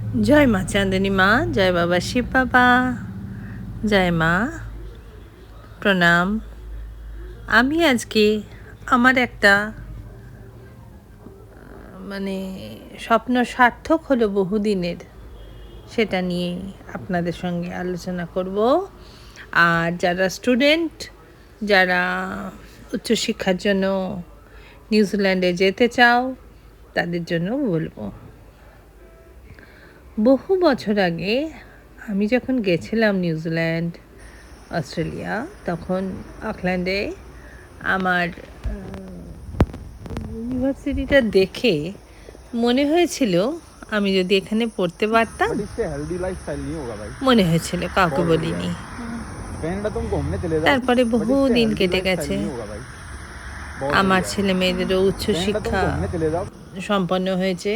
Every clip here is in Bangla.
জয় মা চাঁদিনী মা, জয় বাবা শিব বাবা, জয় মা, প্রণাম। আমি আজকে আমার একটা স্বপ্ন সার্থক হলো বহুদিনের, সেটা নিয়ে আপনাদের সঙ্গে আলোচনা করব। আর যারা স্টুডেন্ট, যারা উচ্চশিক্ষার জন্য নিউজিল্যান্ডে যেতে চাও, তাদের জন্য বলবো। বহু বছর আগে আমি যখন গেছিলাম নিউজিল্যান্ড, অস্ট্রেলিয়া, তখন অকল্যান্ডে আমার ইউনিভার্সিটিটা দেখে মনে হয়েছিল আমি যদি এখানে পড়তে পারতাম। মনে হয়েছিল, কাউকে বলিনি। তারপরে বহু দিন কেটে গেছে, আমার ছেলে মেয়েদেরও উচ্চশিক্ষা সম্পন্ন হয়েছে,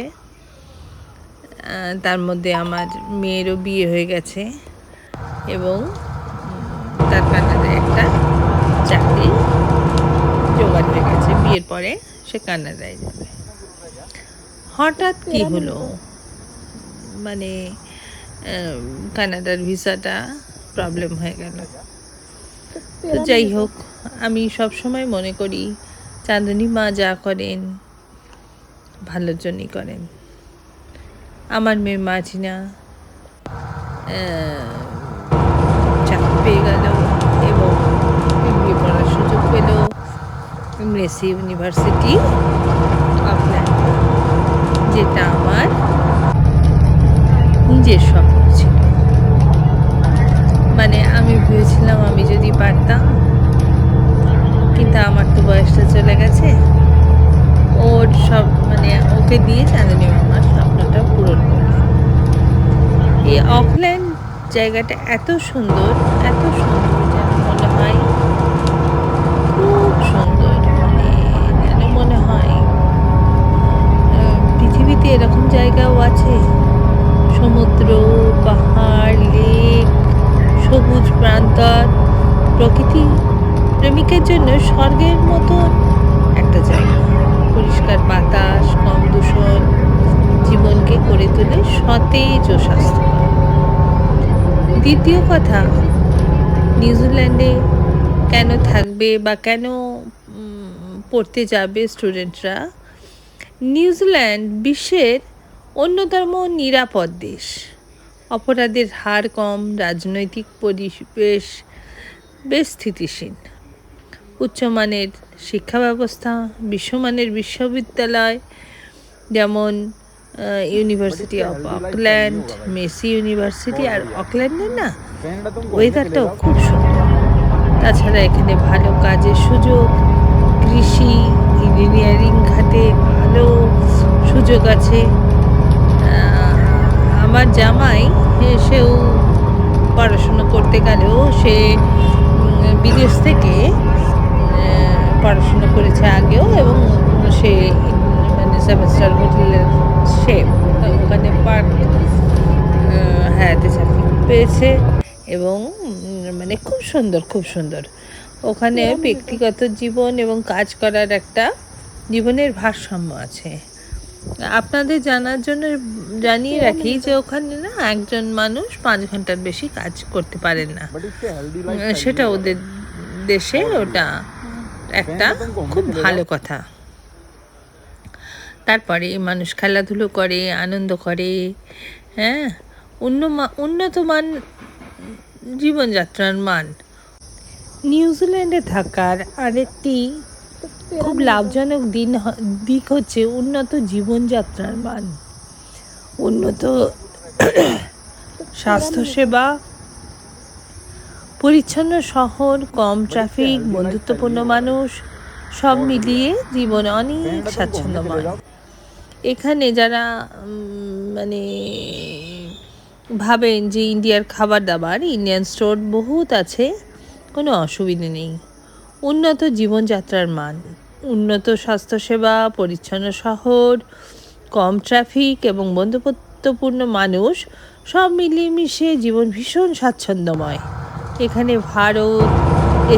তার মধ্যে আমার মেয়েরও বিয়ে হয়ে গেছে এবং তার কানাডায় একটা চাকরি জোগাড় হয়ে গেছে। বিয়ের পরে সে কানাডায় যাবে। হঠাৎ কি হলো, কানাডার ভিসাটা প্রবলেম হয়ে গেল। তো যাই হোক, আমি সবসময় মনে করি চাঁদনী মা যা করেন ভালোর জন্যই করেন। আমার মেয়ে মাঝিনা চাকরি পেয়ে গেল এবং এমবিএ পড়ার সুযোগ পেল মেসি ইউনিভার্সিটি অকল্যান্ড, যেটা আমার নিজের স্বপ্ন ছিল। আমি ভেবেছিলাম আমি যদি পারতাম, কিন্তু আমার তো বয়সটা চলে গেছে। ওর সব ওকে দিয়ে চাঁদনী মামার স্বপ্নটা পূরণ করলেন। এই অকল্যান্ড জায়গাটা এত সুন্দর, এত সুন্দর, যেন মনে হয় খুব সুন্দর। যেন মনে হয় পৃথিবীতে এরকম জায়গাও আছে। সমুদ্র, পাহাড়, লেক, সবুজ প্রান্তর, প্রকৃতি প্রেমিকের জন্য স্বর্গের মতন একটা জায়গা। পরিষ্কার বাতাস, কম দূষণ জীবনকে করে তোলে সতেজ ও স্বাস্থ্যকর। দ্বিতীয় কথা, নিউজিল্যান্ডে কেন থাকবে বা কেন পড়তে যাবে স্টুডেন্টরা? নিউজিল্যান্ড বিশ্বের অন্যতম নিরাপদ দেশ। অপরাধের হার কম, রাজনৈতিক পরিবেশ বেশ স্থিতিশীল, উচ্চমানের শিক্ষা ব্যবস্থা, বিশ্বমানের বিশ্ববিদ্যালয় যেমন university of Auckland, Massey university. আর অকল্যান্ডের ওয়েদারটাও খুব সুন্দর। তাছাড়া এখানে ভালো কাজের সুযোগ, কৃষি, ইঞ্জিনিয়ারিং খাতে ভালো সুযোগ আছে। আমার জামাই সেও পড়াশুনো করতে গেলেও সে বিদেশ থেকে পড়াশুনো করেছে আগেও, এবং সে সেমেস্টার হোটেলের শেফ, ওখানে হায়াতে চাকরি পেয়েছে এবং খুব সুন্দর, খুব সুন্দর। ওখানে ব্যক্তিগত জীবন এবং কাজ করার একটা জীবনের ভারসাম্য আছে। আপনাদের জানার জন্য জানিয়ে রাখি যে ওখানে একজন মানুষ 5 ঘন্টার বেশি কাজ করতে পারেন না। সেটা ওদের দেশে ওটা একটা খুব ভালো কথা। তারপরে মানুষ খেলাধুলো করে, আনন্দ করে, উন্নত মান জীবনযাত্রার মান। নিউজিল্যান্ডে থাকার আরেকটি খুব লাভজনক দিক হচ্ছে উন্নত জীবনযাত্রার মান, উন্নত স্বাস্থ্যসেবা, পরিচ্ছন্ন শহর, কম ট্রাফিক, বন্ধুত্বপূর্ণ মানুষ, সব মিলিয়ে জীবন অনেক স্বাচ্ছন্দ্যময়। এখানে যারা ভাবেন যে ইন্ডিয়ার খাবার দাবার, ইন্ডিয়ান স্টোর বহুত আছে, কোনো অসুবিধে নেই। উন্নত জীবনযাত্রার মান, উন্নত স্বাস্থ্যসেবা, পরিচ্ছন্ন শহর, কম ট্রাফিক এবং বন্ধুত্বপূর্ণ মানুষ, সব মিলিয়ে মিশিয়ে জীবন ভীষণ স্বাচ্ছন্দ্যময়। এখানে ভারত,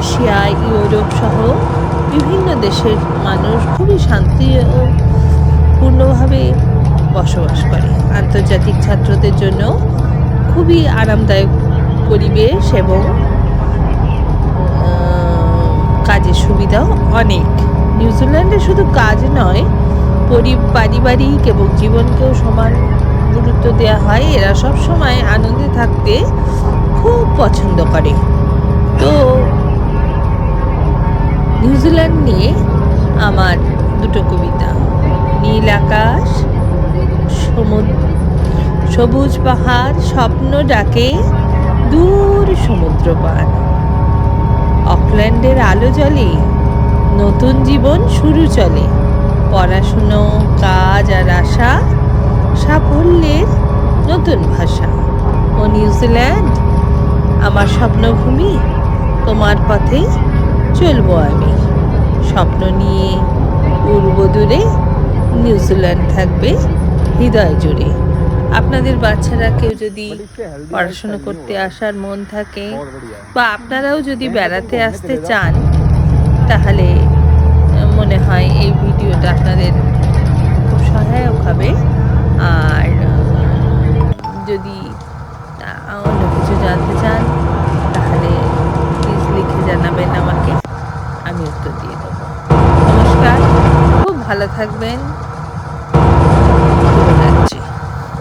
এশিয়া, ইউরোপ সহ বিভিন্ন দেশের মানুষ খুবই শান্তিপূর্ণভাবে বসবাস করে। আন্তর্জাতিক ছাত্রদের জন্য খুবই আরামদায়ক পরিবেশ এবং কাজের সুবিধাও অনেক। নিউজিল্যান্ডে শুধু কাজ নয়, পারিবারিক এবং জীবনকেও সমান গুরুত্ব দেওয়া হয়। এরা সব সময় আনন্দে থাকতে খুব পছন্দ করে। তো নিউজিল্যান্ড নিয়ে আমার দুটো কবিতা: নীল আকাশ, সবুজ পাহাড়, স্বপ্ন ডাকে দূর সমুদ্র পার। অকল্যান্ডের আলো জ্বলে, নতুন জীবন শুরু চলে। পড়াশুনো, কাজ আর আশা, সাফল্যের নতুন ভাষা। ও নিউজিল্যান্ড, আমার স্বপ্নভূমি, তোমার পথে চলবো আমি। স্বপ্ন নিয়ে উড়ব দূরে, নিউজিল্যান্ড থাকবে হৃদয় জুড়ে। আপনাদের বাচ্চারা কেউ যদি পড়াশুনো করতে আসার মন থাকে, বা আপনারাও যদি বেড়াতে আসতে চান, তাহলে মনে হয় এই ভিডিওটা আপনাদের খুব সহায়ক হবে। আর যদি অন্য কিছু জানতে চান, তাহলে প্লিজ লিখে জানাবেন আমাকে, আমি উত্তর দিয়ে দেবো। নমস্কার, খুব ভালো থাকবেন।